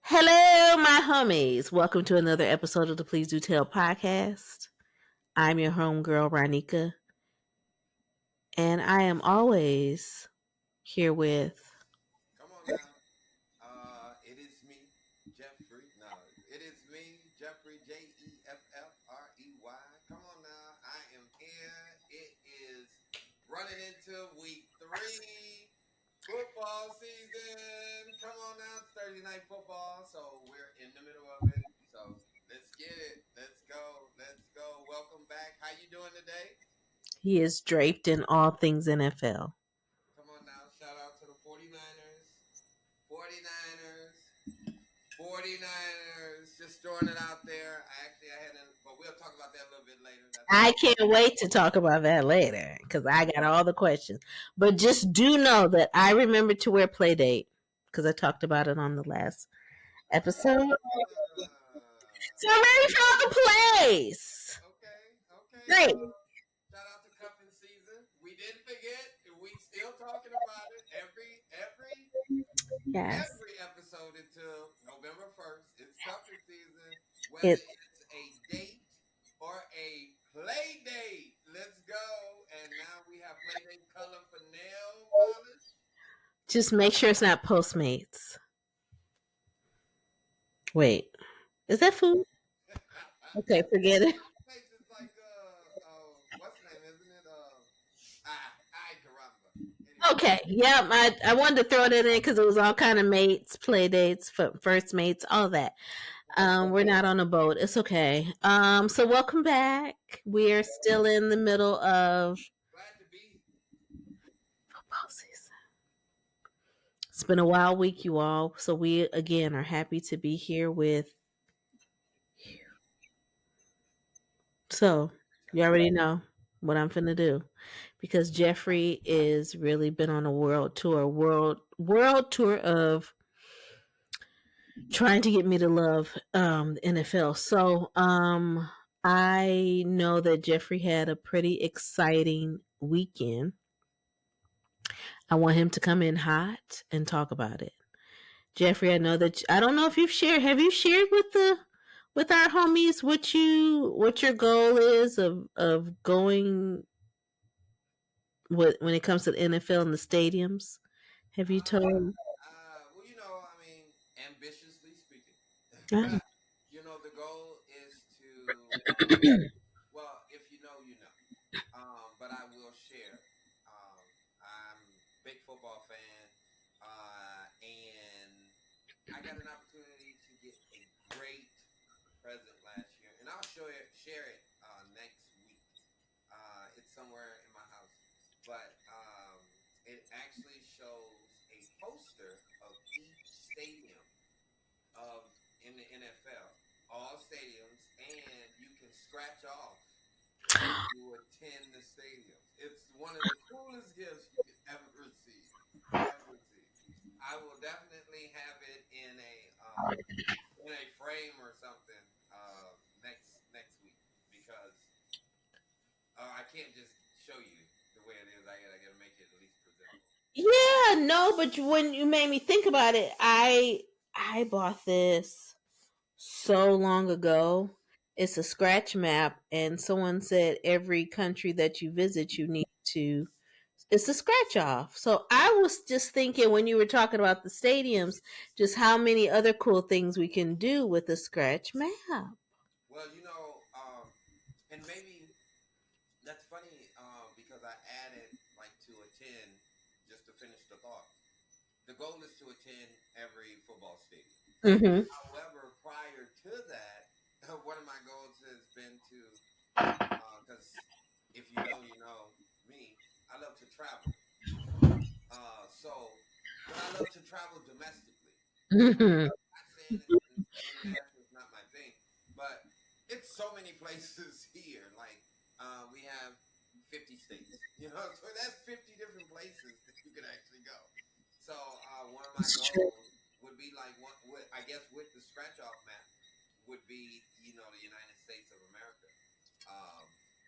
Hello, my homies. Welcome to another episode of the Please Do Tell podcast. I'm your homegirl, Ronnika, and I am always here with. Come on now. It is me, Jeffrey. No, it is me, Jeffrey, Jeffrey. Come on now. I am here. It is running into week 3. Football season. Come on now. It's Thursday night football. So we're in the middle of it. So let's get it. Let's go. Let's go. Welcome back. How you doing today? He is draped in all things NFL. Come on now. Shout out to the 49ers. 49ers. 49ers, just throwing it out there. I hadn't, but we'll talk about that a little bit later. I can't wait to talk about that later because I got all the questions. But just do know that I remember to wear Playdate because I talked about it on the last episode. So I'm ready for all the plays. Okay. Great. Shout out to cuffing season. We didn't forget. We still talking about it Yes. every episode until November 1st. It's cuffing season. Whether it's a date or a play date. Let's go. And now we have play date color for nail polish. Just make sure it's not Postmates. Wait, is that food? Okay, forget it. It's like what's the name, isn't it? Ay caramba. Anyway. Okay, yep. I wanted to throw that in because it was all kind of mates, play dates, first mates, all that. We're not on a boat. It's okay. So welcome back. We are still in the middle of Glad to be. football season. It's been a wild week, you all. So we again are happy to be here with you. So you already know what I'm finna do because Jeffrey is really been on a world tour of trying to get me to love the NFL. So I know that Jeffrey had a pretty exciting weekend. I want him to come in hot and talk about it. Jeffrey, I know that I don't know if you've shared. Have you shared with our homies what your goal is of going when it comes to the NFL and the stadiums? Have you told? Well, ambitiously speaking, Uh, the goal is to, well, if you know, you know. But I will share. I'm a big football fan, and I got an opportunity to get a great present last year, and I'll share it next week. It's somewhere in my house, but it actually shows a poster of each stadium of in the NFL, all stadiums, and you can scratch off if you attend the stadiums. It's one of the coolest gifts you could ever receive. I will definitely have it in a frame or something next week because I can't just show you the way it is. I gotta make it at least presentable. yeah, no, but when you made me think about it, I bought this so long ago. It's a scratch map, and someone said every country that you visit, you need to. It's a scratch off. So I was just thinking when you were talking about the stadiums, just how many other cool things we can do with the scratch map. Well, and maybe that's funny because I added like to attend just to finish the thought. The goal is to attend every football stadium. Mm-hmm. However, prior to that, one of my goals has been to, because if you know me, I love to travel. But I love to travel domestically. Mm-hmm. Not saying international is not my thing, but it's so many places here. Like we have 50 states, so that's 50 different places that you could actually go. So one of my goals would be like I guess with the scratch off map would be the United States of America. Um,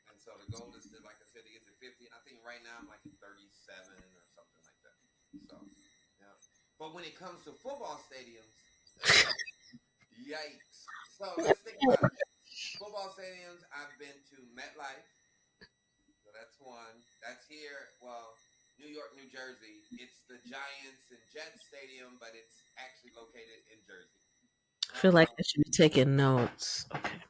and so the goal is to, like I said, to get to 50. And I think right now I'm like at 37 or something like that. So yeah. But when it comes to football stadiums, Yikes. So let's think about it. Football stadiums, I've been to MetLife. So that's one. That's here. Well, New York, New Jersey. It's the Giants and Jets Stadium, but it's actually located in Jersey. I feel like Uh, I should be taking notes. Okay.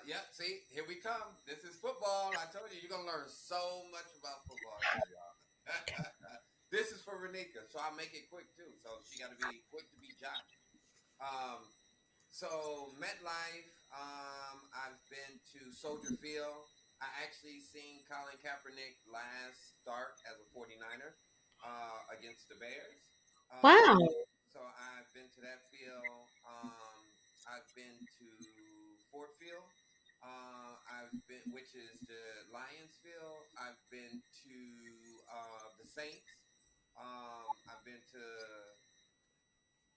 yeah, see, here we come. This is football. I told you, you're going to learn so much about football here, y'all. This is for Ronnika, so I'll make it quick too. So she got to be quick to be Johnny. Um, So MetLife, I've been to Soldier Field. I actually seen Colin Kaepernick last start as a 49er against the Bears. Wow. So I've been to that field. I've been to Fort Field. I've been, which is the Lions Field. I've been to the Saints. I've been to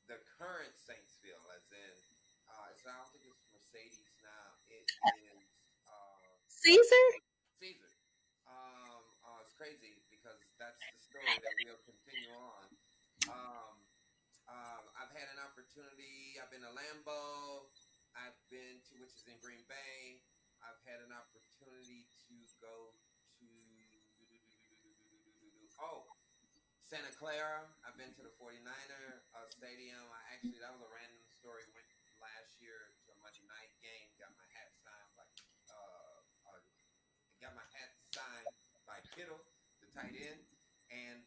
the current Saintsville, as in, so I don't think it's Mercedes now. It is Caesar? Caesar. It's crazy because that's the story that we'll continue on. Um, I've had an opportunity. I've been to Lambeau. I've been to, which is in Green Bay. I've had an opportunity to go to. Oh, Santa Clara. I've been to the 49er stadium. I actually, that was a random story. Went last year to a Monday night game. Got my hat signed by, got my hat signed by Kittle, the tight end, and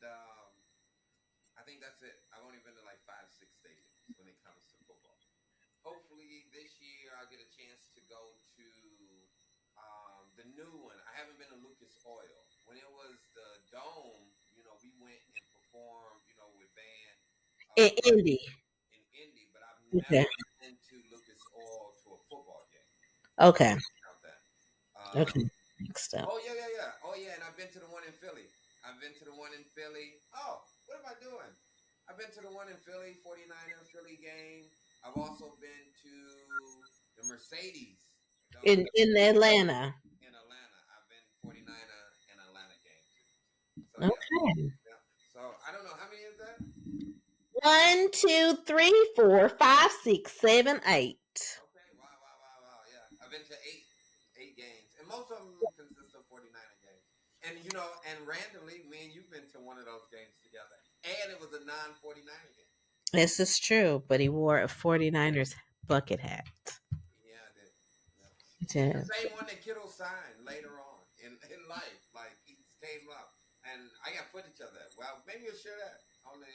I think that's it. I've only been to like 5, 6 stadiums when it comes to football. Hopefully this year I'll get a chance to go to the new one. I haven't been to Lucas Oil. When it was the Dome, we went and performed, with band In uh, Indy. in Indy, but I've Okay. never been to Lucas Oil to a football game. So Okay. count that. Okay. Next up. Oh yeah, yeah, yeah. Oh yeah, and I've been to the one in Philly. I've been to the one in Philly. Oh, what am I doing? I've been to the one in Philly, 49er Philly game. I've also been to the Mercedes. In Atlanta. In Atlanta. I've been 49er in Atlanta game too. So yeah, Okay. yeah. So I don't know how many is that. 1, 2, 3, 4, 5, 6, 7, 8. Okay. Wow, wow, wow, wow. Yeah, I've been to eight games, and most of them consist of 49er games. And and randomly, me and you've been to one of those games together, and it was a non-49er game. This is true, but he wore a 49ers bucket hat. Yeah, I did. Yeah. He The did. same one that Kittle signed later on in life. Like he came up, and I got footage of that. Well, maybe you'll share that on the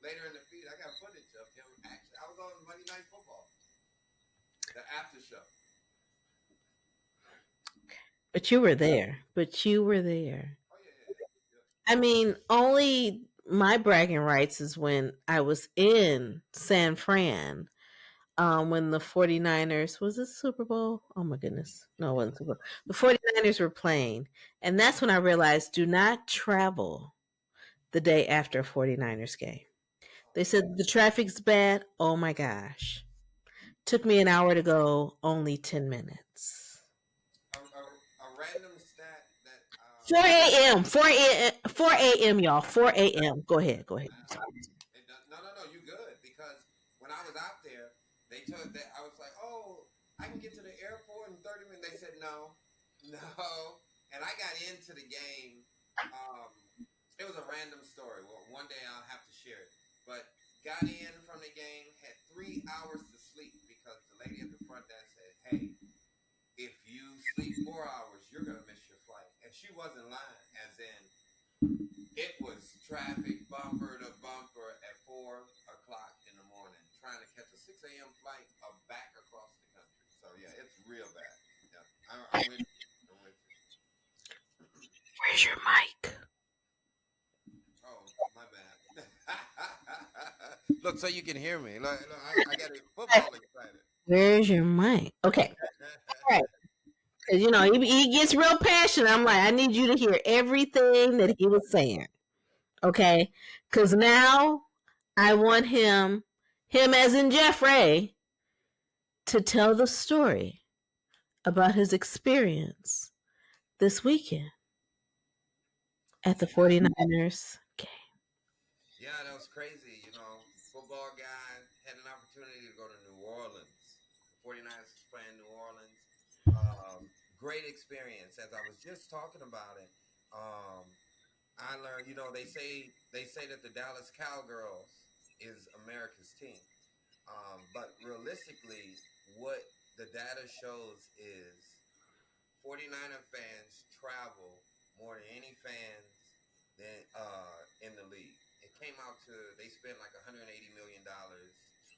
later in the feed. I got footage of him. Actually, I was on Monday Night Football, the after show. But you were there. But you were there. Oh yeah, yeah, yeah. I mean, only my bragging rights is when I was in San Fran. When the 49ers, was it Super Bowl? Oh my goodness. No, it wasn't Super Bowl. The 49ers were playing. And that's when I realized do not travel the day after a 49ers game. Oh They man. said the traffic's bad. Oh my gosh. Took me an hour to go, only 10 minutes. A random stat that 4 a.m. 4 a.m. 4 a.m. y'all. 4 a.m. Go ahead. Go ahead. wow. No, no, no, you good because when I was out there, they told that I was like, oh, I can get to the airport in 30 minutes. They said no, no, and I got into the game. Um, it was a random story. Well, one day I'll have to share it, but got in from the game, had 3 hours to sleep because the lady at the front desk said, hey, if you sleep 4 hours, you're gonna miss your flight, and she wasn't lying. As in, it was traffic bumper to bumper at 4 o'clock in the morning, trying to catch a 6 a.m. flight back across the country. So yeah, it's real bad. Yeah, I'm with you. I'm with you. Where's your mic? Oh, my bad. Look, so you can hear me. Look, I got football excited. Where's your mic? Okay. All right. 'Cause, he gets real passionate. I'm like, I need you to hear everything that he was saying. Okay. Because now I want him as in Jeffrey, to tell the story about his experience this weekend at the 49ers game. Yeah, that was crazy. Football guy had an opportunity to go to New Orleans. The 49ers was playing New Orleans. Great experience. As I was just talking about it, I learned. They say that the Dallas Cowgirls is America's team. But realistically, what the data shows is 49er fans travel more than any fans in the league. It came out to they spent like $180 million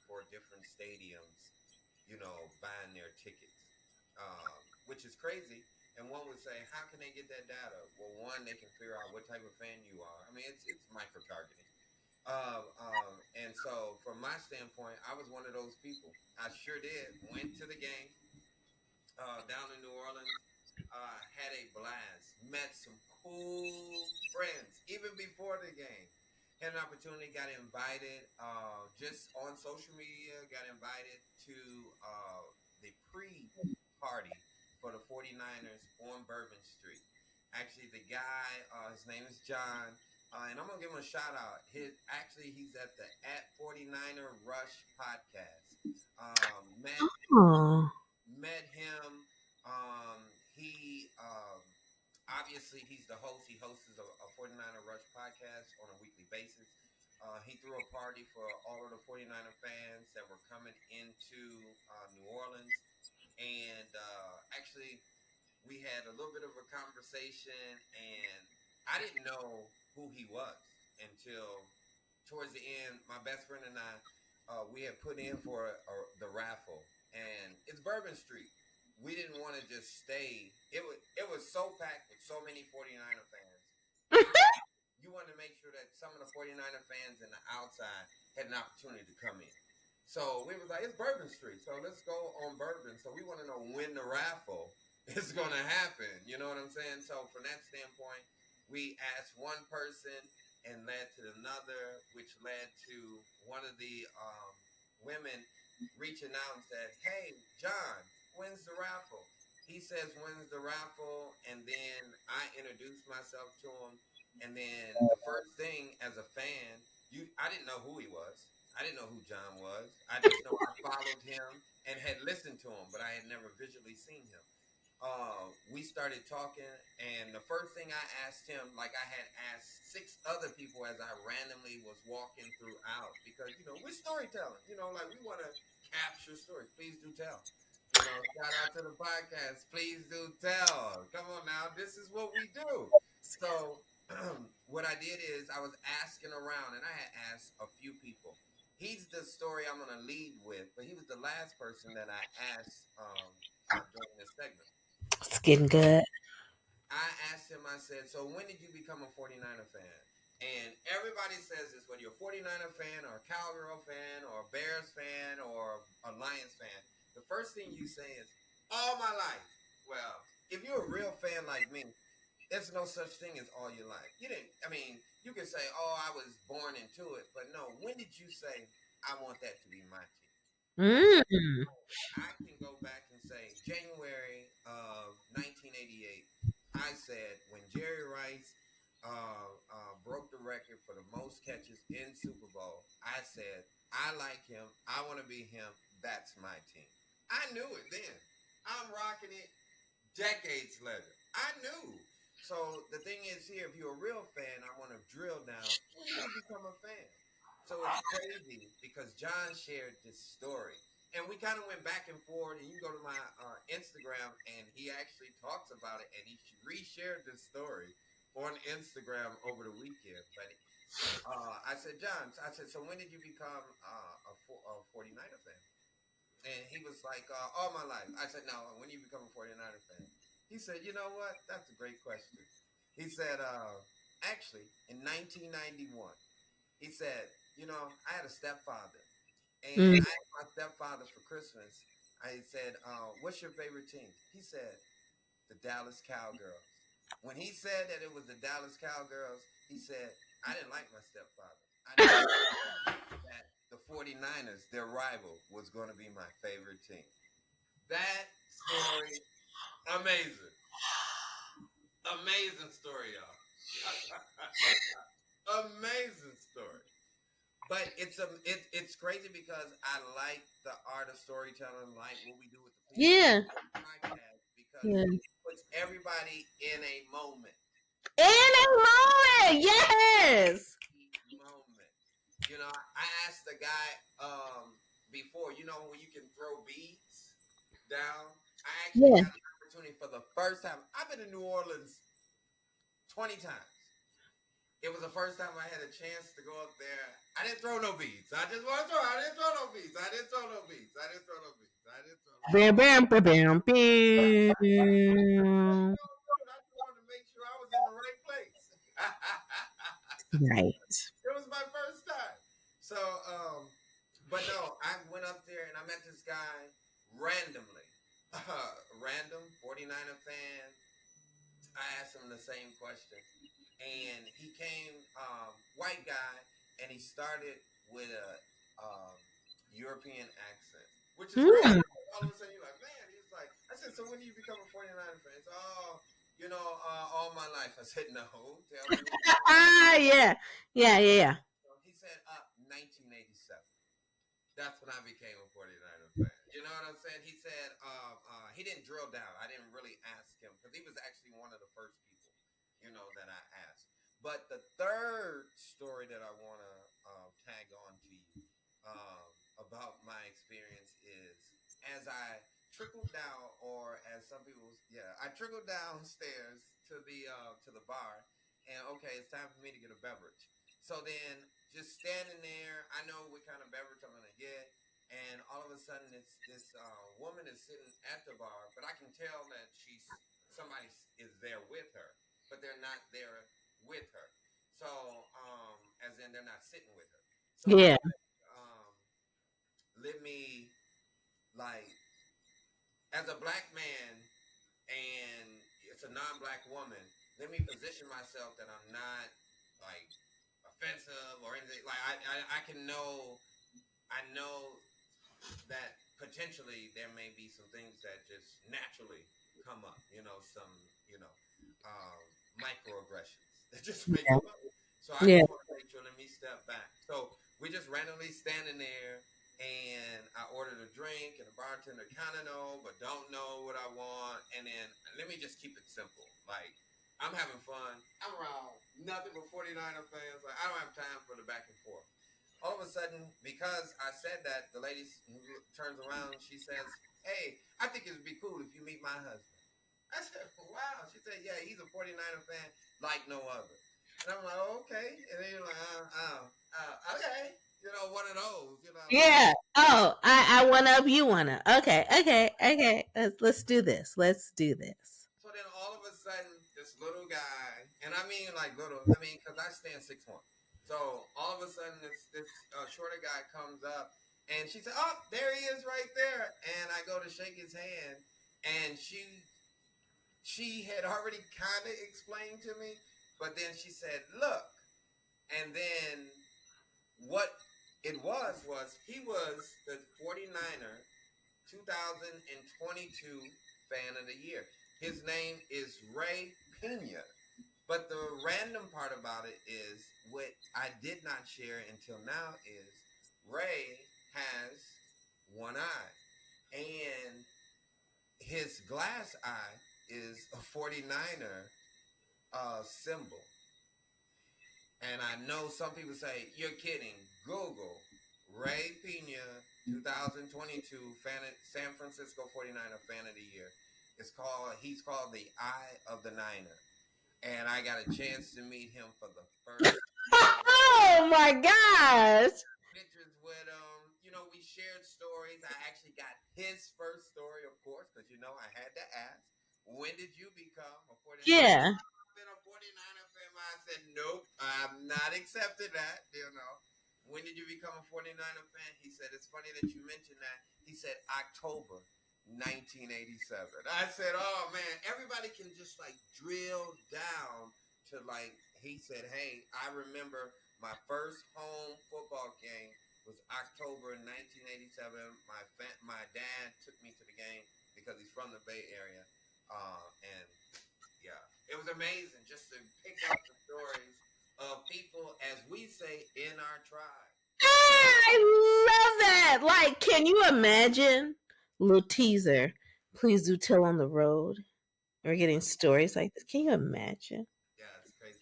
for different stadiums, buying their tickets, which is crazy. And one would say, how can they get that data? Well, one, they can figure out what type of fan you are. I mean, it's micro targeting. And so, from my standpoint, I was one of those people. I sure did. Went to the game down in New Orleans. Had a blast. Met some cool friends even before the game. Had an opportunity. Got invited just on social media. Got invited to the pre-party for the 49ers on Bourbon Street. Actually, the guy, his name is John. And I'm gonna give him a shout out. He's at the at 49er Rush podcast. Um, met Oh. met him. He obviously he's the host. He hosts a 49er Rush podcast on a weekly basis. He threw a party for all of the 49er fans that were coming into New Orleans, and actually we had a little bit of a conversation, and I didn't know who he was until towards the end. My best friend and I, we had put in for the raffle, and it's Bourbon Street. We didn't want to just stay. It was so packed with so many 49er fans. You wanted to make sure that some of the 49er fans in the outside had an opportunity to come in. So we was like, it's Bourbon Street, so let's go on Bourbon. So we want to know when the raffle is going to happen. You know what I'm saying? So from that standpoint, we asked one person and led to another, which led to one of the women reaching out and said, "Hey, John, when's the raffle?" He says, "When's the raffle?" And then I introduced myself to him. And then the first thing as a fan, I didn't know who he was. I didn't know who John was. I just know I followed him and had listened to him, but I had never visually seen him. We started talking, and the first thing I asked him, like I had asked six other people as I randomly was walking throughout, because we're storytelling. Like we want to capture stories. Please do tell. Shout out to the podcast. Please do tell. Come on now, this is what we do. So what I did is I was asking around, and I had asked a few people. He's the story I'm going to lead with, but he was the last person that I asked during this segment. It's getting good. I asked him, I said, "So when did you become a 49er fan?" And everybody says this, whether you're a 49er fan or a Cowgirl fan or a Bears fan or a Lions fan, the first thing you say is, all my life. Well, if you're a real fan like me, there's no such thing as all your life. You didn't, I mean, you can say, "Oh, I was born into it," but no, when did you say, "I want that to be my team"? And Mm. I can go back and say January of 1988. I said when Jerry Rice broke the record for the most catches in Super Bowl, I said I like him. I want to be him. That's my team. I knew it then. I'm rocking it decades later. I knew. So the thing is here, if you're a real fan, I want to drill down. When did you become a fan? So it's crazy because John shared this story. And we kind of went back and forth. And you go to my Instagram, and he actually talks about it. And he reshared this story on Instagram over the weekend. But I said, "John," I said, "So when did you become a 49er fan?" And he was like, "All my life." I said, "No, when you become a 49er fan?" He said, "You know what? That's a great question." He said, "Actually, in 1991, he said, I had a stepfather, and Mm. I asked my stepfather for Christmas. I said, what's your favorite team?" He said, "The Dallas Cowgirls." When he said that it was the Dallas Cowgirls, he said, "I didn't like my stepfather. I knew that the 49ers, their rival, was going to be my favorite team." That story, amazing. Amazing story, y'all. Amazing story. but it's crazy because I like the art of storytelling, like what we do with the people Yeah. podcast, because Yeah. it puts everybody in a moment. In You know, a moment, yes. moment. You know, I asked the guy before, when you can throw beads down. I actually Yeah. got an opportunity for the first time. I've been to New Orleans 20 times. It was the first time I had a chance to go up there. I didn't throw no beads. I just want to throw. I didn't throw no beads. I didn't throw no beads. I didn't throw no beads. I didn't throw no Bam, beads. bam, bam, bam, What bam. you gonna do? I just wanted to make sure I was in the right place. Right. It was my first time. So, but no, I went up there and I met this guy randomly. Random 49er fan. I asked him the same question. And he came, white guy, and he started with a European accent, which is crazy. Mm. All of a sudden, you're like, man, he's like, I said, so when do you become a 49er fan? He's, oh, all my life. I said, no, tell me when you became. Ah, yeah. Yeah, yeah, yeah. He said, 1987. That's when I became a 49er fan. You know what I'm saying? He said he didn't drill down. I didn't really ask him because he was actually one of the first people, that I asked. But the third story that I want to tag on to you about my experience is as I trickled down, or as some people, yeah, I trickled downstairs to the bar, and okay, it's time for me to get a beverage. So then, just standing there, I know what kind of beverage I'm gonna get, and all of a sudden, it's this woman is sitting at the bar, but I can tell that somebody is there with her, but they're not there with her. So, as in they're not sitting with her. So I'm Yeah. like, let me like as a black man, and it's a non-black woman. Let me position myself that I'm not like offensive or anything. Like I can know I know that potentially there may be some things that just naturally come up. Some you know um, microaggressions that just may Yeah. come up. So I Yeah. just want to make sure. Let me step back. So we just randomly standing there, and I ordered a drink, and the bartender kind of know but don't know what I want. And then let me just keep it simple. Like I'm having fun. I'm around nothing but 49er fans. Like I don't have time for the back and forth. All of a sudden, because I said that, the lady turns around. She says, "Hey, I think it would be cool if you meet my husband." I said, "Wow." She said, "Yeah, he's a 49er fan like no other." And I'm like, "Oh, okay." And then you're like, okay. One of those. Like, Yeah. Oh, I one up, you one up. Okay, okay, okay. Let's do this. Let's do this. so then all of a sudden, this little guy, and I mean like little, I mean, because I stand 6'1". So all of a sudden, this shorter guy comes up, and she said, "Oh, there he is, right there." And I go to shake his hand, and she had already kind of explained to me, but then she said, "Look," and then what it was he was the 49er 2022 fan of the year. His name is Ray Pena. But the random part about it is what I did not share until now is Ray has one eye. And his glass eye is a 49er symbol. And I know some people say, you're kidding. Google Ray Pena 2022 San Francisco 49er fan of the year. He's called the Eye of the Niner. And I got a chance to meet him for the first time. Oh my gosh. Pictures with him. We shared stories. I actually got his first story, of course, because I had to ask, when did you become a 49er? He said, Yeah. "Oh, I've been a 49er fan." I said, nope, I'm not accepting that. When did you become a 49er fan? He said, it's funny that you mentioned that. He said, October 1987. I said, oh man, everybody can just like drill down to like, he said, hey, I remember my first home football game was October 1987. My dad took me to the game because he's from the Bay Area, and yeah, it was amazing just to pick up the stories of people, as we say, in our tribe. I love that. Like, can you imagine? Little teaser. Please do tell on the road. We're getting stories like this. Can you imagine? Yeah, it's crazy.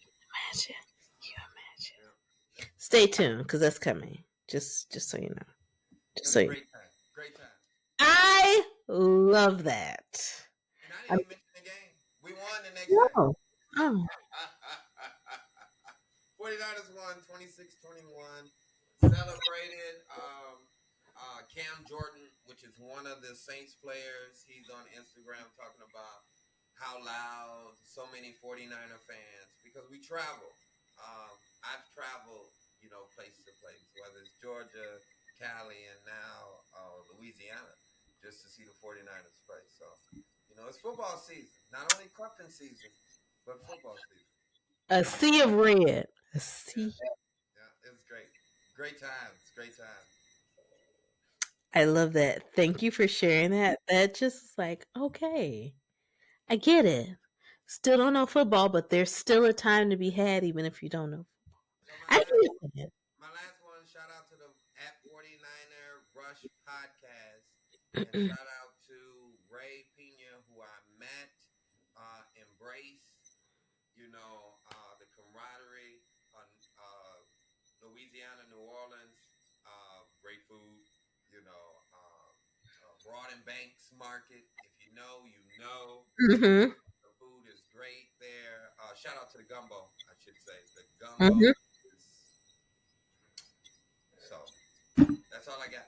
Imagine. Can you imagine? Yeah. Stay tuned because that's coming. Just so you know. It Just was so a you know. great time. Great time. I love that. And I didn't I even mention the game. We won the next day. know. Oh. 49ers won 26-21. Celebrated Cam Jordan, which is one of the Saints players. He's on Instagram talking about how loud so many 49er fans, because we travel. I've traveled, place to place, whether it's Georgia, Cali, and now Louisiana, just to see the 49ers play. So, it's football season. Not only cuffing season, but football season. A sea of red. A Yeah, sea. yeah, it was great. Great times. Great times. I love that. Thank you for sharing that. That just is like, okay, I get it. Still don't know football, but there's still a time to be had, even if you don't know. So I get it. my last one, shout out to the at 49er Rush podcast, and shout out to Ray Pena, who I met, embrace, the camaraderie on Louisiana, New Orleans, great food, Broad and Banks Market. If you know, you know. Hmm. The food is great there. Shout out to the gumbo, I should say. The Hmm. gumbo is so. That's all I got.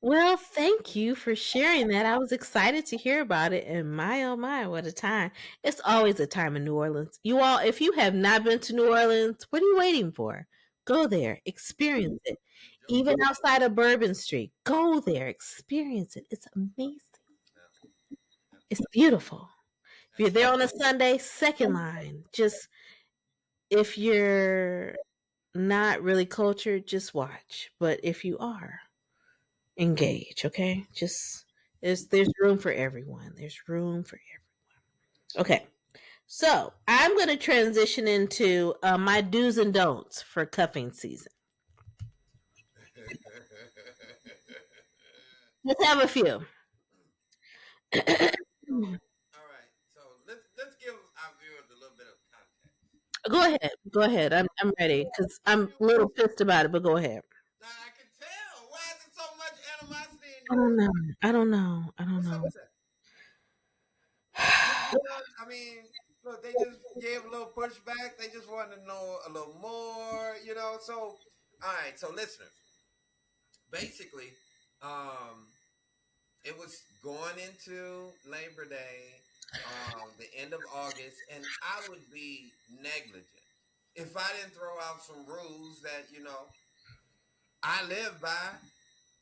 Well, thank you for sharing that. I was excited to hear about it, and my oh my, what a time! It's always a time in New Orleans. You all, if you have not been to New Orleans, what are you waiting for? Go there, experience it. Enjoy. Even outside of Bourbon Street, go there, experience it. It's amazing. Yeah, yeah, It's beautiful. If you're there absolutely. on a Sunday, second line. Just if you're not really cultured, just watch. But if you are, engage, okay? Just there's room for everyone. There's room for everyone. Okay. So, I'm going to transition into my do's and don'ts for cuffing season. Let's have a few. So, all right. So let's give our viewers a little bit of context. Go ahead. Go ahead. I'm ready cuz I I'm mean, a little pissed about it, but go ahead. I can tell. Why is there so much animosity in I your don't voice? know. I don't know. I don't What's up know. with that? You good? I mean, look, they just gave a little pushback. They just wanted to know a little more. So, all right. So, listeners, basically, um, it was going into Labor Day, the end of August, and I would be negligent if I didn't throw out some rules that I live by,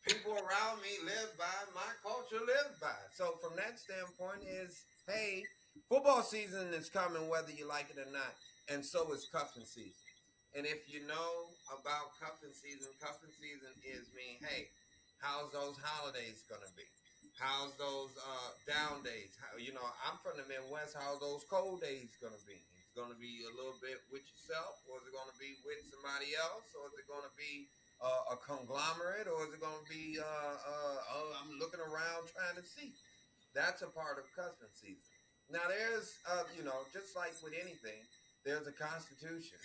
people around me live by, my culture lives by. So from that standpoint is, hey, football season is coming whether you like it or not, and so is cuffing season. And if you know about cuffing season is mean, hey, how's those holidays gonna be? How's those down days? I'm from the Midwest. How's those cold days gonna be? It's gonna be a little bit with yourself, or is it gonna be with somebody else, or is it gonna be a conglomerate, or is it going to be, oh, I'm looking around trying to see? That's a part of customs season. Now, there's, just like with anything, there's a constitution.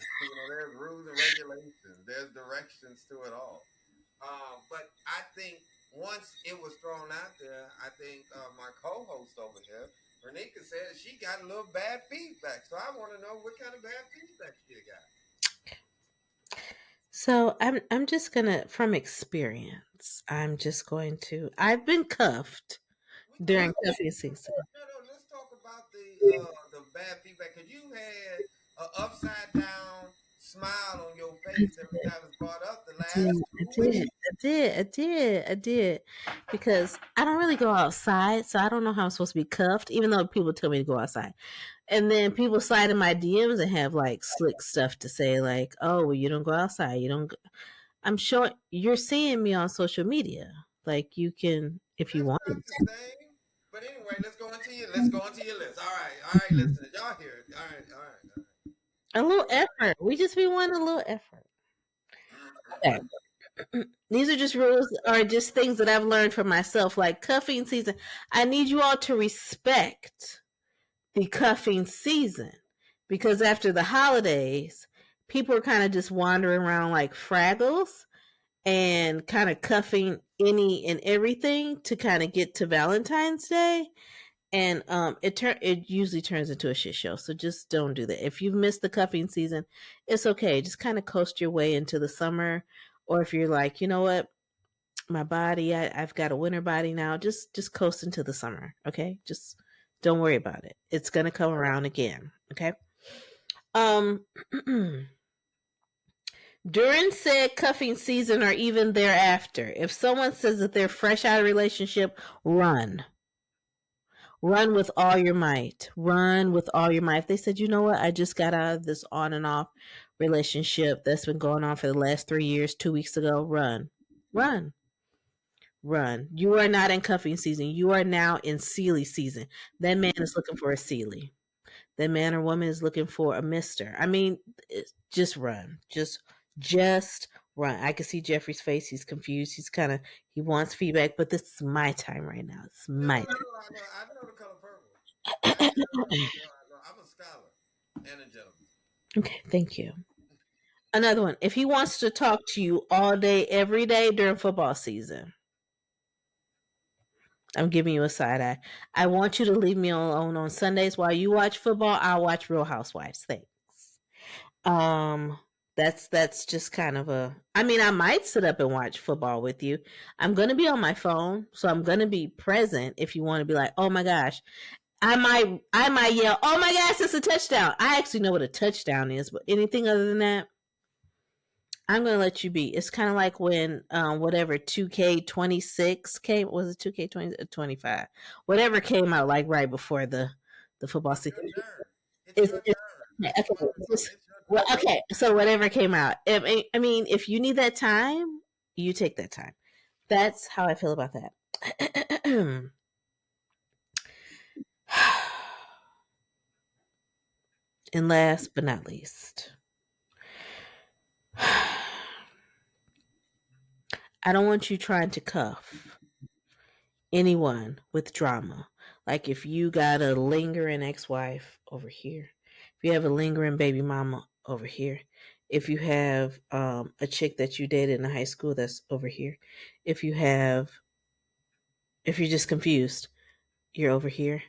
There's rules and regulations. There's directions to it all. But I think once it was thrown out there, I think my co-host over here, Ronnika, said she got a little bad feedback. So I want to know what kind of bad feedback she got. So, I'm just going to from experience, I've been cuffed during cuffing season. No, no. Let's talk about the bad feedback. Cause you had an upside down smile on your face every time it's brought up the Did, last I 2 weeks. did, I did, because I don't really go outside, so I don't know how I'm supposed to be cuffed, even though people tell me to go outside. And then people slide in my DMs and have like slick stuff to say, like, "Oh, well, you don't go outside. You don't." I'm sure you're seeing me on social media. Like, you can, if you That's want. not the same. But anyway, let's go into your list. All right, listeners, y'all hear it. A little All effort. We just be wanting a little effort. right. Okay. These are just rules, or just things that I've learned for myself, like cuffing season. I need you all to respect the cuffing season because after the holidays, people are kind of just wandering around like Fraggles and kind of cuffing any and everything to kind of get to Valentine's Day. And it usually turns into a shit show. So just don't do that. If you've missed the cuffing season, it's okay. Just kind of coast your way into the summer. Or if you're like, you know what, my body, I've got a winter body now. Just coast into the summer. Okay, just don't worry about it. It's gonna come around again. Okay. Um. During said cuffing season or even thereafter, if someone says that they're fresh out of a relationship, run. Run with all your might. Run with all your might. If they said, you know what, I just got out of this on and off relationship that's been going on for the last 3 years, 2 weeks ago, run. Run. Run. You are not in cuffing season. You are now in Sealy season. That man is looking for a Sealy. That man or woman is looking for a Mister. I mean, just run. Just run. I can see Jeffrey's face. He's confused. He wants feedback, but this is my time right now. It's No, my no, no, I know the color purple. Actually, I'm a scholar and a gentleman. Okay, thank you. Another one. If he wants to talk to you all day, every day during football season, I'm giving you a side eye. I want you to leave me alone on Sundays while you watch football. I'll watch Real Housewives. Thanks. Um, that's just kind of a. I mean, I might sit up and watch football with you. I'm gonna be on my phone, so I'm gonna be present. If you want to be like, oh my gosh, I might yell, oh my gosh, it's a touchdown. I actually know what a touchdown is, but anything other than that, I'm gonna let you be. It's kind of like when whatever 2K26 came. Was it 2K25? Whatever came out like right before the football It's season. your turn. It's It's, your it's turn. okay, It's my turn. It's your well, turn. okay. So whatever came out. I mean, if you need that time, you take that time. That's how I feel about that. And last but not least, I don't want you trying to cuff anyone with drama. Like if you got a lingering ex-wife over here, if you have a lingering baby mama over here, if you have a chick that you dated in high school that's over here, if you have, if you're just confused, you're over here.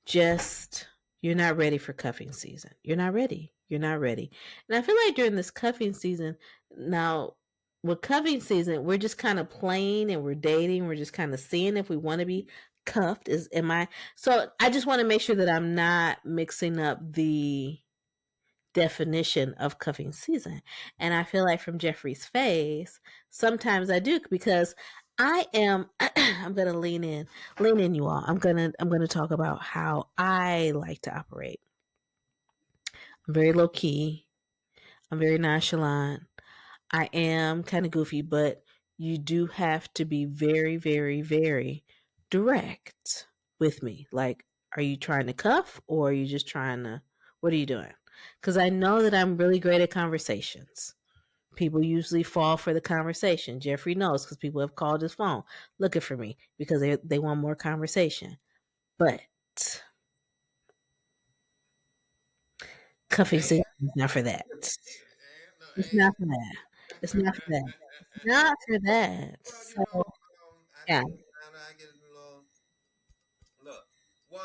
Just you're not ready for cuffing season. You're not ready. You're not ready. And I feel like during this cuffing season, now with cuffing season, we're just kind of playing and we're dating. We're just kind of seeing if we want to be cuffed. Is am I? So I just want to make sure that I'm not mixing up the definition of cuffing season. And I feel like from Jeffrey's face, sometimes I do because I am I'm gonna lean in you all. I'm gonna talk about how I like to operate. I'm very low key. I'm very nonchalant. I am kind of goofy, but you do have to be very, very, very direct with me. Like, are you trying to cuff or are you just trying to, what are you doing? Because I know that I'm really great at conversations. People usually fall for the conversation. Jeffrey knows because people have called his phone looking for me because they want more conversation. But cuffing And season is not for that. no, It's not for that. It's not for that. It's not for that. well, So, I yeah. get I get a little look. One,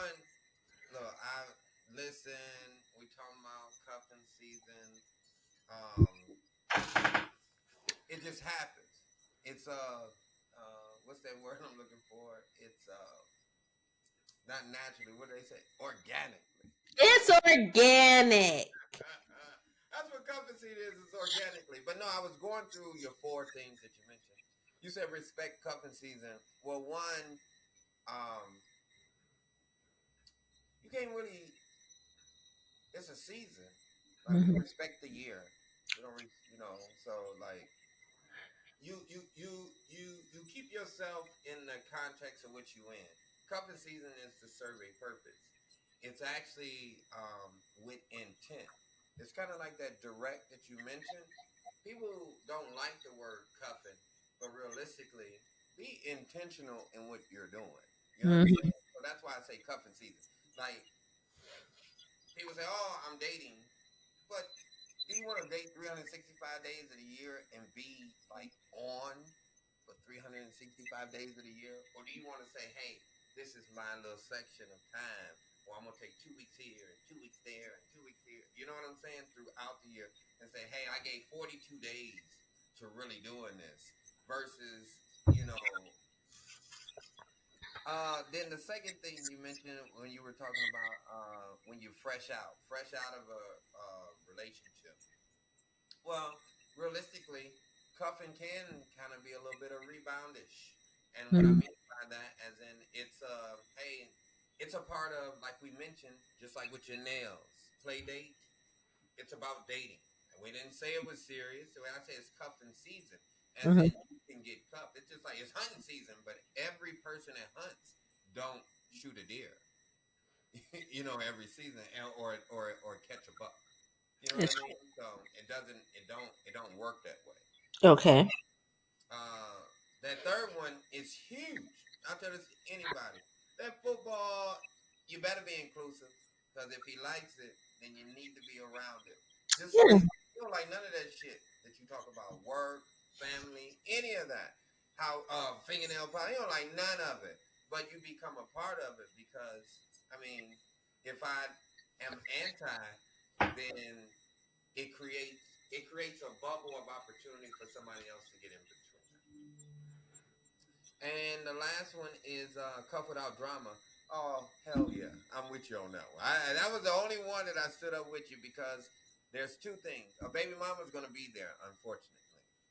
look, I listen. We talking about cuffing season. Um, it just happens. It's what's that word I'm looking for? It's not naturally. What do they say? Organically. It's organic. That's what cuffing seed is. It's organically. But no, I was going through your four things that you mentioned. You said respect cuffing season. Well, one, um, you can't really. It's a season. Like we Mhm. respect the year. We don't, So like you keep yourself in the context of which you in. Cuffing season is to serve a purpose. It's actually with intent. It's kind of like that direct that you mentioned. People don't like the word cuffing basically be intentional in what you're doing. You know what I'm Mhm. saying? So that's why I say cuffing season. Like people say, "Oh, I'm dating," but do you want to date 365 days of the year and be like on for 365 days of the year? Or do you want to say, hey, this is my little section of time where I'm going to take 2 weeks here and 2 weeks there and 2 weeks here? You know what I'm saying? Throughout the year and say, hey, I gave 42 days to really doing this versus, you know, then the second thing you mentioned when you were talking about when you're fresh out of a relationship. Well, realistically, cuffing can kind of be a little bit of reboundish, and what I Mhm. mean by that, as in it's hey, it's a part of like we mentioned, just like with your nails, play date. It's about dating, and we didn't say it was serious. So when I say it's cuffing season, as Mhm. in you can get cuffed. It's just like it's hunting season, but every person that hunts don't shoot a deer, every season, or catch a buck. You know what I It's mean? So it don't work that way. okay. Uh, that third one is huge. I'll tell this to anybody. That football, you better be inclusive because if he likes it, then you need to be around him. Just Yeah. like you don't like none of that shit that you talk about, work, family, any of that. How fingernail polish, you don't like none of it, but you become a part of it because I mean, if I am anti, then it creates a bubble of opportunity for somebody else to get in between. And the last one is cuff without drama. Oh hell yeah, I'm with you on that one. That was the only one that I stood up with you because there's two things. A baby mama's gonna be there, unfortunately.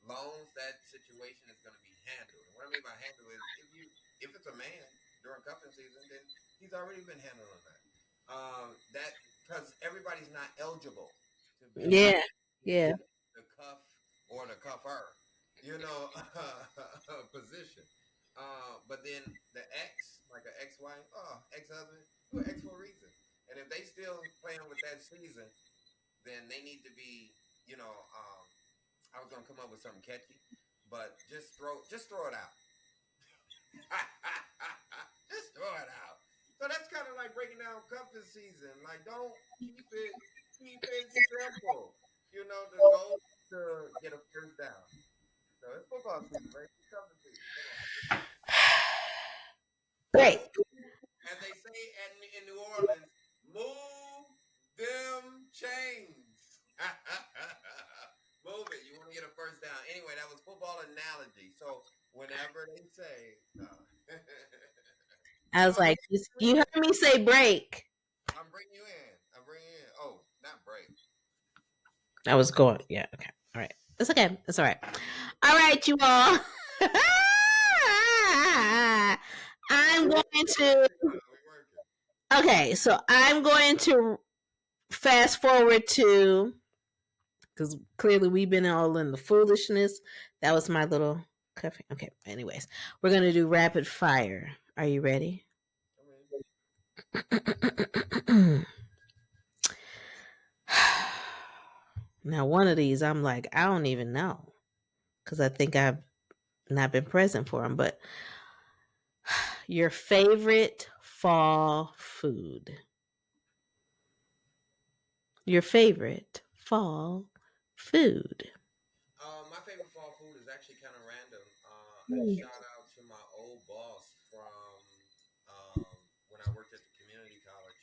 Loans, that situation is gonna be handled. And what I mean by handle is if it's a man during cuffing season, then he's already been handling that. That because everybody's not eligible to be Yeah. Yeah. in the cuff or the cuffer, position. But then the ex, like an ex-wife, ex-husband, you're an ex for a reason. And if they still playing with that season, then they need to be, I was gonna come up with something catchy, but just throw it out. Just throw it out. So that's kind of like breaking down cuffing season. Like, don't keep it simple. The goal is to get a first down. So it's football season, right? It's cuffing season. Come on. Great. As they say in New Orleans, move them chains. Move it. You want to get a first down. Anyway, that was football analogy. So whenever they say, I was oh, like, you heard me say break. I'm bringing you in. I'm bringing you in. Oh, not break. I was going. Yeah. Okay. All right. It's okay. It's all right. All right, you all. I'm going We to. working, huh? We working. Okay, so I'm going to fast forward to because clearly we've been all in the foolishness. That was my little cuffing. Okay. Anyways, we're gonna do rapid fire. Are you ready? I mean, Now, one of these, I'm like, I don't even know because I think I've not been present for them. But your favorite fall food? Your favorite fall food? my favorite fall food is actually kind of random. And Mm. shout out to my old boss from when I worked at the community college.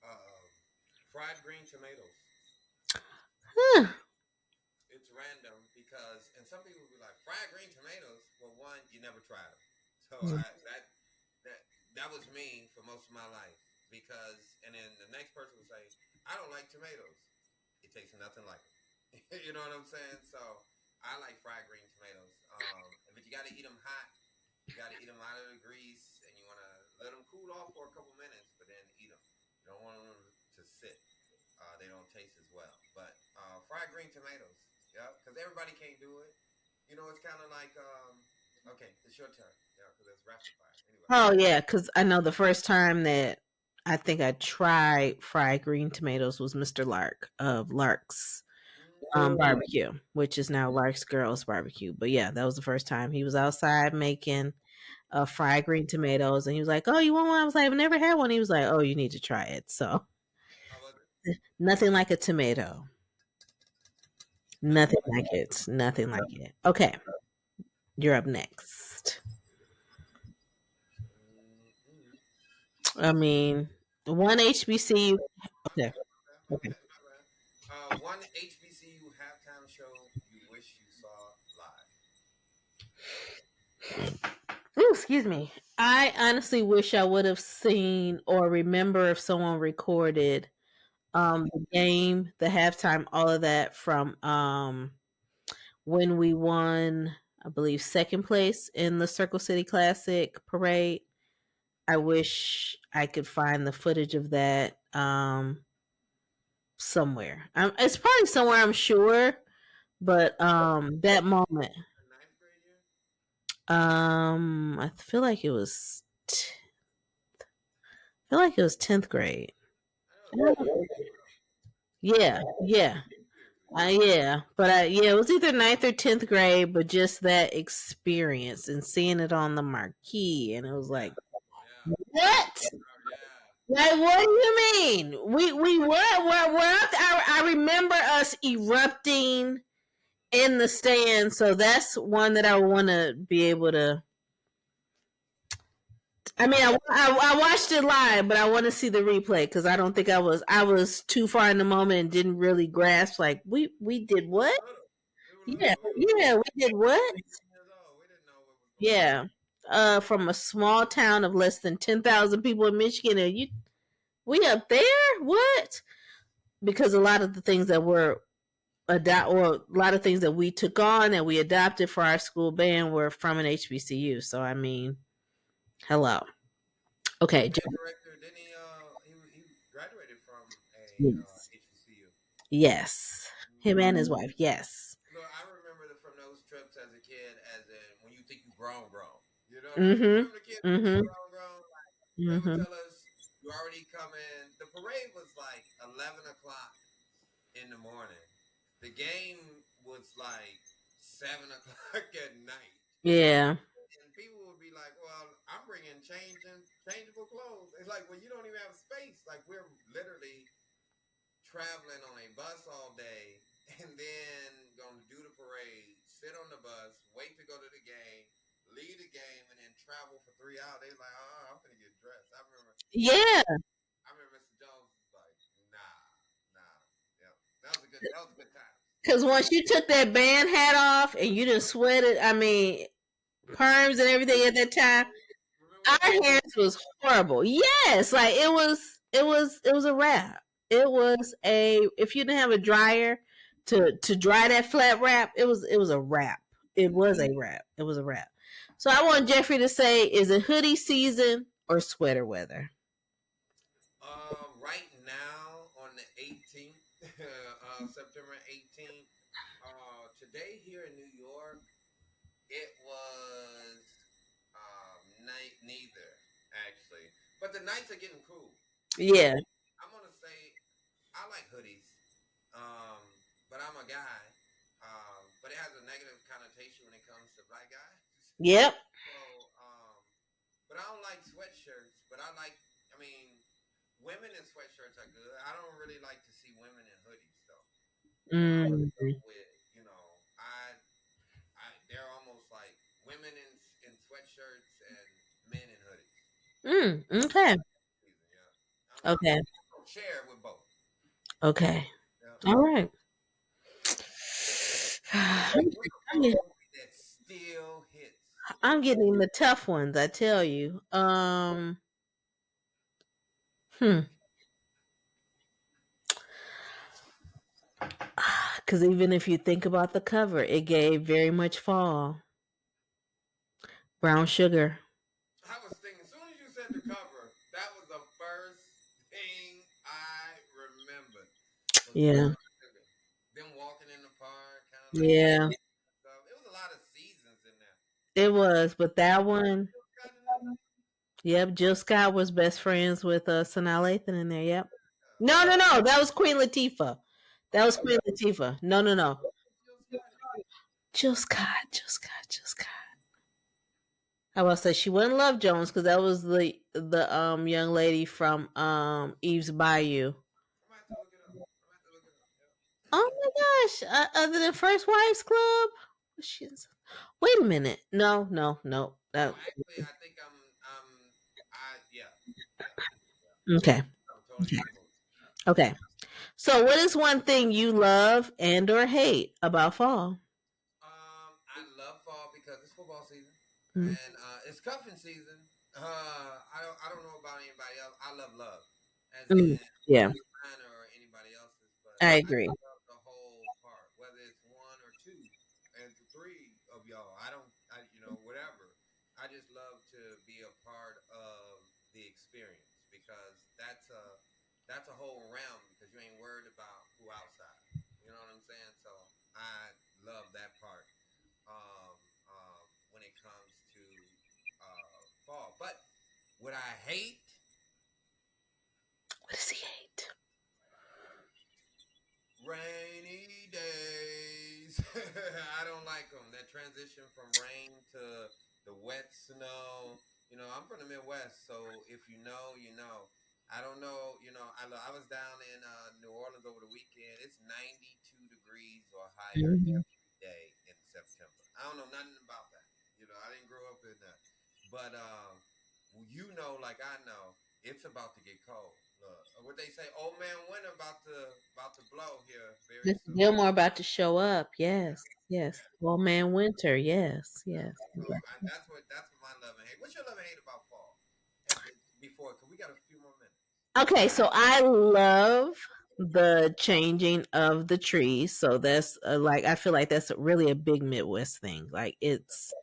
Um, Fried green tomatoes. Huh. It's random because, and some people will be like, fried green tomatoes. Well, one, you never tried them, so that that was me for most of my life because, and then the next person would say, I don't like tomatoes. It tastes nothing like them. You know what I'm saying? So I like fried green tomatoes. But you got to eat them hot. You got to eat them out of the grease, and you want to let them cool off for a couple minutes, but then eat them. You don't want them to sit. They don't taste as well. But fried green tomatoes, yeah, because everybody can't do it. It's kind of like, okay, it's your turn, yeah, because it's rapid fire. Anyway, Oh yeah, because I know the first time that I think I tried fried green tomatoes was Mr. Lark of Lark's. barbecue, which is now Lark's Girls Barbecue. But yeah, that was the first time he was outside making fried green tomatoes, and he was like, "Oh, you want one?" I was like, "I've never had one." He was like, "Oh, you need to try it." So How was it? nothing like a tomato. Nothing Nothing like like it. Nothing like it. Okay, you're up next. mm-mm. I mean, one HBCU. Okay, Okay. my Okay. bad, my bad. One HBCU halftime show you wish you saw live. Ooh, excuse me. I honestly wish I would have seen or remember if someone recorded the game, the halftime, all of that from when we won, I believe, second place in the Circle City Classic parade. I wish I could find the footage of that somewhere. It's probably somewhere, I'm sure, but that moment, The ninth grade year? I feel like it was, I feel like it was 10th grade. I know it was ninth grade as well. Yeah, yeah. Years ago. Yeah, but yeah, it was either ninth or 10th grade, but just that experience and seeing it on the marquee, and it was like, Yeah, yeah, what? oh, yeah. Like, what do you mean? We were up. I remember us erupting in the stand, so that's one that I want to be able to. I mean, I watched it live, but I want to see the replay because I don't think I was too far in the moment and didn't really grasp. Like we did We were what? little. We were Yeah, little. We were yeah, we did what? 15 years old. We didn't know what was going on. Yeah. From a small town of less than 10,000 people in Michigan, and we up there? What? Because a lot of the things that were or a lot of things that we took on and we adopted for our school band were from an HBCU. So I mean, hello. Our Okay. band director, didn't he? He graduated from a Yes. HBCU. Yes. Him and his wife. Yes. Look, I remember from those trips as a kid, as in when you think you grown, grown. You know what I mean? Mm-hmm. Remember the kids who think Mm-hmm. grown, grown? Like, they would Mm-hmm. tell us, you already coming. The parade was like 11 o'clock in the morning. The game was like 7 o'clock at night. Yeah. And people would be like, well, I'm bringing changeable clothes. It's like, well, you don't even have space. Like, we're literally traveling on a bus all day and then going to do the parade, sit on the bus, wait to go to the game, leave the game, and then travel for 3 hours. They like, oh, I'm gonna get dressed. Yeah. I remember Mr. Jones was like, nah, nah. Yeah, that was a good time. Because once you took that band hat off and you just sweated, I mean, perms and everything at that time, Remember when our hands was horrible. Yes, like it was a wrap. It was a if you didn't have a dryer to dry that flat wrap, it was a wrap. It was a wrap. It was a wrap. So I want Jeffrey to say, is it hoodie season or sweater weather? Right now on the 18th, September 18th, today here in New York, it was neither actually, but the nights are getting cool. Yeah. I'm gonna say I like hoodies, um, but I'm a guy, but it has a negative connotation when it comes to black guys. Yep. So, but I don't like sweatshirts. But I like, I mean, women in sweatshirts are good. I don't really like to see women in hoodies though. So I'm gonna Mm. go with, they're almost like women in sweatshirts and men in hoodies. Okay. Yeah, Okay. I'm gonna share with both. Okay. Yeah. All right. What's a I'm horror getting, movie that still hits? I'm getting the tough ones, I tell you. Hmm. Because even if you think about the cover, it gave very much fall. Brown sugar. I was thinking, as soon as you said the cover, that was the first thing I remembered was Yeah. Brown Sugar. Them walking in the park, kind of like Yeah. stuff. It was a lot of seasons in there. It was, but that one, Jill Scott in there? yep. Jill Scott was best friends with Sanaa Lathan in there. Yep. Uh, No, no, no. That was Queen Latifah. That was Queen Latifah. No, no, no. Jill Scott. Jill Scott. Jill Scott. Jill Scott. I will say she wasn't Love Jones because that was the young lady from Eve's Bayou. I'm gonna have to look it up. I'm gonna have to look it up. Oh Yeah. my gosh! Other than First Wives Club, was she in wait a minute. No, no, no. No, actually, I think yeah, yeah, yeah. Okay. I'm totally Okay. different movie. Okay. So, what is one thing you love and or hate about fall? I love fall because it's football season Mm, and it's cuffing season. I don't know about anybody else. I love love, as mm, in yeah, whether it's mine or anybody else's. But I I agree. just love the whole part, whether it's one or two, and three of y'all. Whatever. I just love to be a part of the experience because that's a whole realm because you ain't worried about who outside. You know what I'm saying? So I love that part when it comes to fall. But what I hate, What does he hate? rainy days. I don't like them. That transition from rain to the wet snow. I'm from the Midwest, so if you know, you know. I don't know, I was down in New Orleans over the weekend. It's 92 degrees or higher Mhm. every day in September. I don't know nothing about that. I didn't grow up in that. But like I know, it's about to get cold. Look, what they say, old man winter about to blow here very Miss soon. Gilmore about to show up. Yeah, Yes, yes. yeah, Well, man, Winter. Yes, yeah. yes. So that's what my love and hate. What's your love and hate about fall? Before, cause we got a few more minutes. Okay, so I love the changing of the trees. So that's like I feel like that's really a big Midwest thing. Like it's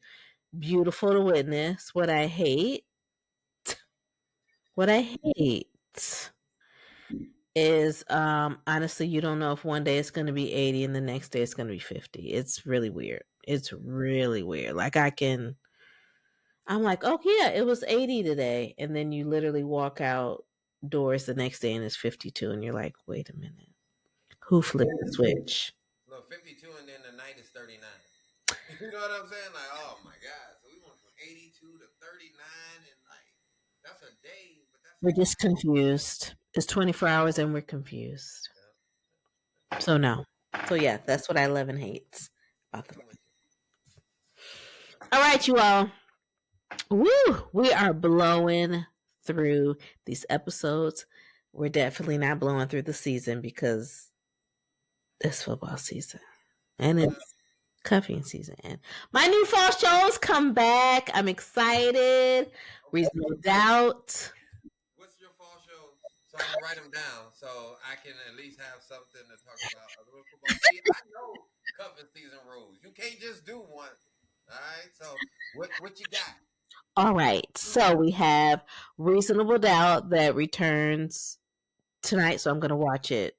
beautiful to witness. What I hate is honestly you don't know if one day it's going to be 80 and the next day it's going to be 50. It's really weird. It's really weird. Like I'm like, "Oh yeah, it was 80 today." And then you literally walk out doors the next day and it's 52 and you're like, "Wait a minute. Who flipped the switch?" Look, 52, and then the night is 39. You know what I'm saying? Like, oh my god! So we went from 82 to 39, and like that's a day, but that's We're a just night. confused. It's 24 hours and we're confused. Yeah, So no. So yeah, that's what I love and hate about the. I'm with you. All right, you all. Woo! We are blowing through these episodes. We're definitely not blowing through the season because it's football season and Coming up. it's cuffing season. And my new fall shows come back. I'm excited. Okay. Reasonable Doubt. What's your fall show? So I'm gonna write them down so I can at least have something to talk about other than football. See, I know cuffing season rules. You can't just do one. All right. So what you got? All right. So we have Reasonable Doubt that returns tonight. So I'm going to watch it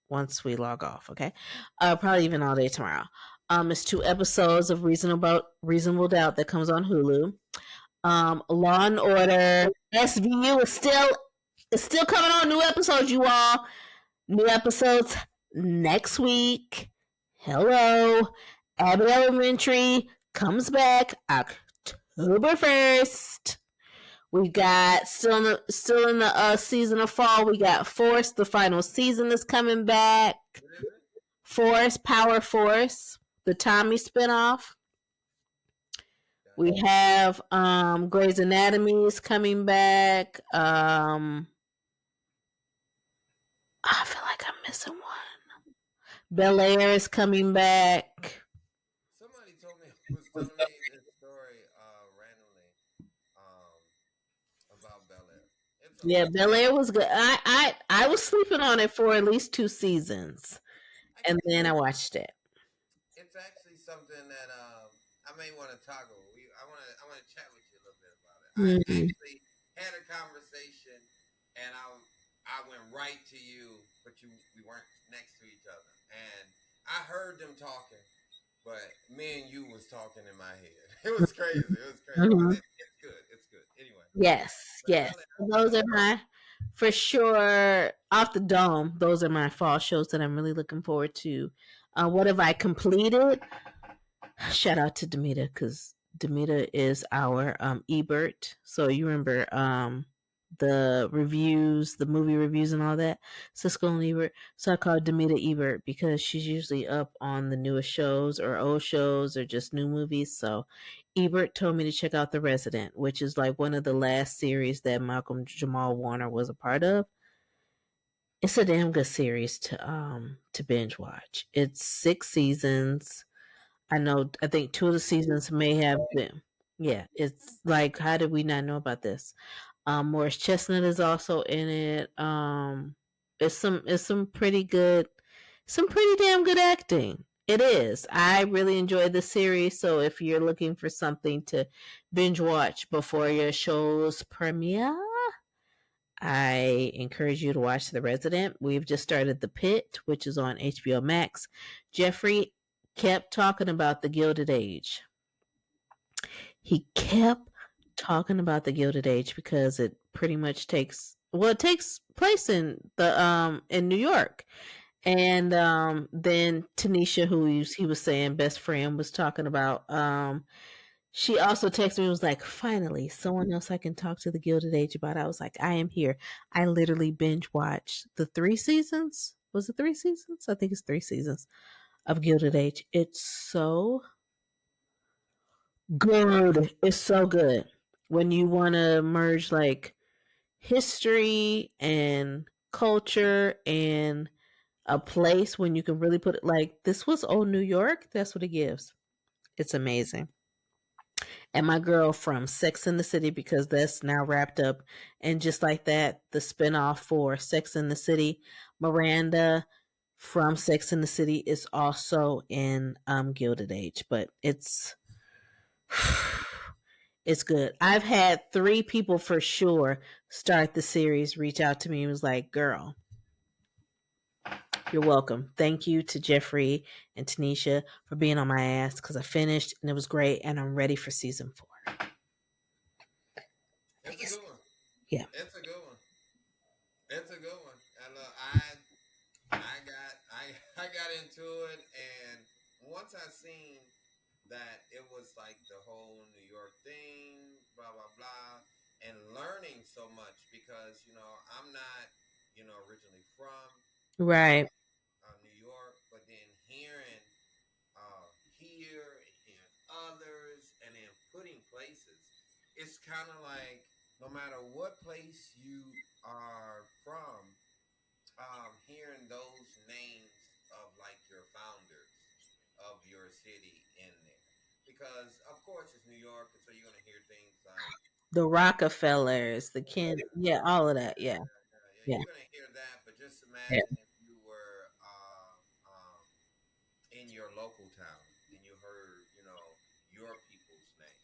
once we log off. Okay. Probably even all day tomorrow. It's 2 episodes of Reasonable Doubt that comes on Hulu. Law and Order SVU is still coming on. New episodes, you all. New episodes next week. Hello. Abbott Elementary comes back October 1st. We got still in the season of fall. We got Force. The final season is coming back. What is it? Force, Power Force, the Tommy spinoff. We Gotcha. have Grey's Anatomy is coming back. I feel like I'm missing one. Bel Air is coming back. Somebody told me was telling me this story randomly um about Bel Air. It's Yeah, okay. Bel Air was good. I was sleeping on it for at least 2 seasons, I and tell you then I what, watched it. it's actually something that I may want to toggle. I want to chat with you a little bit about it. I Mhm. actually had a conversation, and I went right to you, but we weren't next to each other, and I heard them talking, but me and you was talking in my head. It was crazy. It was crazy, but Mhm. it's good. It's good. Anyway, Yes, but yes. Bel Air, Those are my for sure, off the dome, those are my fall shows that I'm really looking forward to. What have I completed? Shout out to Demita because Demita is our Ebert. So you remember the reviews, the movie reviews, and all that. Cisco and Ebert. So I call Demita Ebert because she's usually up on the newest shows or old shows or just new movies. So Ebert told me to check out The Resident, which is like one of the last series that Malcolm Jamal Warner was a part of. It's a damn good series to binge watch. It's 6 seasons. I know. I think 2 of the seasons may have been. Yeah, it's like, how did we not know about this? Morris Chestnut is also in it. It's some pretty good, some pretty damn good acting. It is. I really enjoyed the series. So if you're looking for something to binge watch before your show's premiere, I encourage you to watch The Resident. We've just started The Pit, which is on HBO Max. Jeffrey kept talking about the Gilded Age. He kept talking about the Gilded Age because it pretty much it takes place in New York. And then Tanisha, who he was saying best friend, was talking about she also texted me and was like, finally, someone else I can talk to the Gilded Age about. I was like, I am here. I literally binge watched the 3 seasons. Was it 3 seasons? I think it's 3 seasons of Gilded Age. It's so good. It's so good. When you want to merge like history and culture and a place when you can really put it like this was old New York, that's what it gives. It's amazing. And my girl from Sex in the City, because that's now wrapped up. And just like that, the spinoff for Sex in the City, Miranda from Sex in the City is also in Gilded Age. But it's good. I've had 3 people for sure start the series, reach out to me and was like, girl, you're welcome. Thank you to Jeffrey and Tanisha for being on my ass because I finished and it was great and I'm ready for season 4. It's a good one. Yeah. It's a good one. It's a good one. And I got into it, and once I seen that it was like the whole New York thing, blah blah blah, and learning so much because I'm not originally from uh, Right. New York, but then hearing here and hearing others, and then putting places, it's kind of like no matter what place you are from, hearing those names of like your founders of your city in there, because of course it's New York, and so you're gonna hear things like The Rockefellers, the yeah, Ken, yeah, all of that. Yeah. yeah, Yeah. you're gonna hear that, but just Yeah. imagine if you were in your local town and you heard, your people's name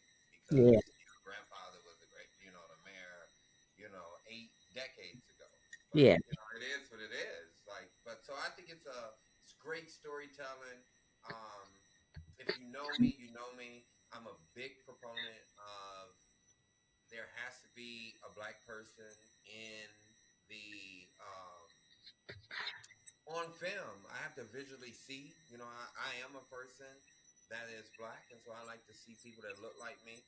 Yeah. because your grandfather was a great, the mayor, 8 decades ago. But Yeah. it is what it is. Like, but so I think it's great storytelling. Um, if you know me, you know me. I'm a big proponent of there has to be a black person in the on film. I have to visually see. I am a person that is black, and so I like to see people that look like me.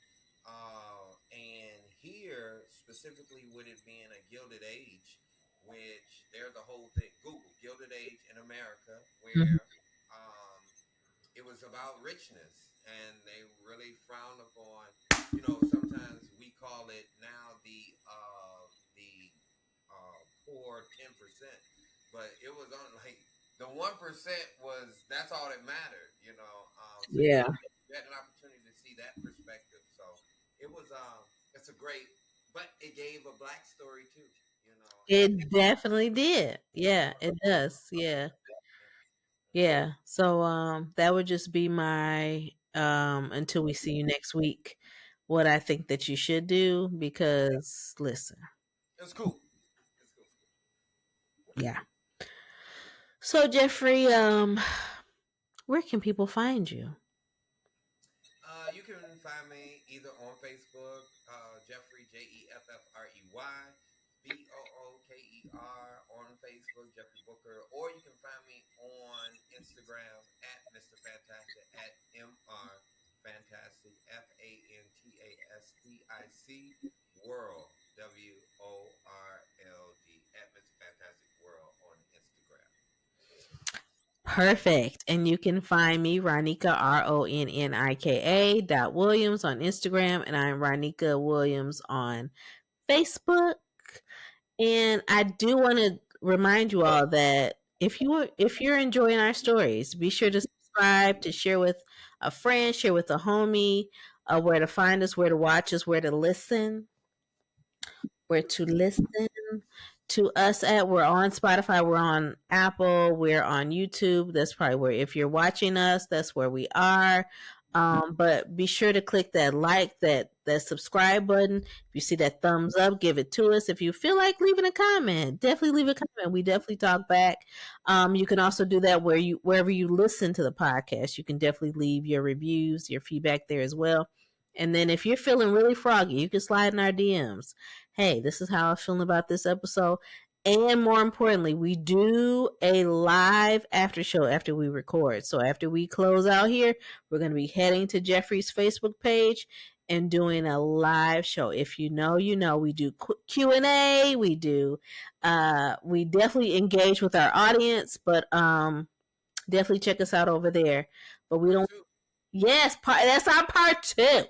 And here, specifically with it being a Gilded Age, which there's the whole thing. Google Gilded Age in America, Mhm. where it was about richness, and they really frowned upon. Sometimes we call it now the poor 10%, but it was on like the 1% was that's all that mattered. So Yeah. you had an opportunity to see that perspective. So it was it's a great, but it gave a black story too. It definitely did. Yeah, it does. Yeah. Yeah. Yeah. So that would just be my until we see you next week, what I think that you should do because listen. It's cool. It's cool. Yeah. So Jeffrey, where can people find you? You can find me either on Facebook, Jeffrey Jeffrey, Booker on Facebook, Jeffrey Booker, or you can find me on Instagram at Mr. Fantastic at Mr. Fantastic Fantastic World WORLD at Mr. Fantastic World on Instagram. Perfect. And you can find me, Ronika, Ronnika dot Williams on Instagram, and I'm Ronika Williams on Facebook. And I do want to remind you all that if you're enjoying our stories, be sure to subscribe, to share with a friend, share with a homie, where to find us, where to watch us, where to listen to us at. We're on Spotify, we're on Apple, we're on YouTube. That's probably where, if you're watching us, that's where we are. But be sure to click that that subscribe button. If you see that thumbs up, give it to us. If you feel like leaving a comment, definitely leave a comment. We definitely talk back. You can also do that wherever you listen to the podcast. You can definitely leave your reviews, your feedback there as well. And then if you're feeling really froggy, you can slide in our DMs. Hey, this is how I'm feeling about this episode. And more importantly, we do a live after show after we record. So after we close out here, we're going to be heading to Jeffrey's Facebook page and doing a live show. If you know, you know, we do Q&A, we definitely engage with our audience, but definitely check us out over there. But we Part don't. two. Yes, that's our part two.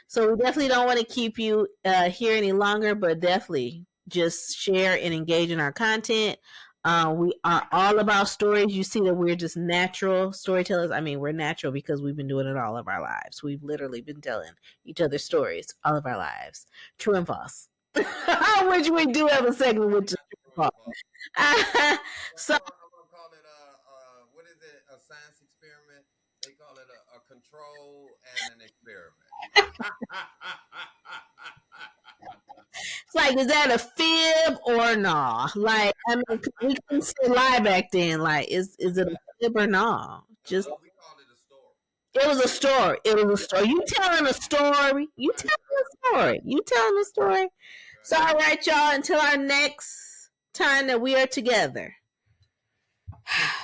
So we definitely don't want to keep you here any longer, but definitely just share and engage in our content. We are all about stories. You see that we're just natural storytellers. I mean, we're natural because we've been doing it all of our lives. We've literally been telling each other stories all of our lives. True and false. Which we do have a segment which is true True and and false. false. So I'm gonna call it what is it? A science experiment. They call it a control and an experiment. it's like, is that a fib or nah? Like, I mean, we couldn't say lie back then. Like, is it a fib or nah? Just We call it a story. it was a story. It was a story. You telling a story. You Right, telling a story. You telling a story. So, right. all right, y'all. Until our next time that we are together.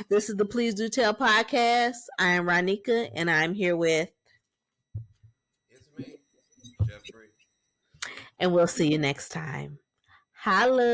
This is the Please Do Tell podcast. I am Ronika, and I'm here with, It's me, Jeffrey. and we'll see you next time. Holla.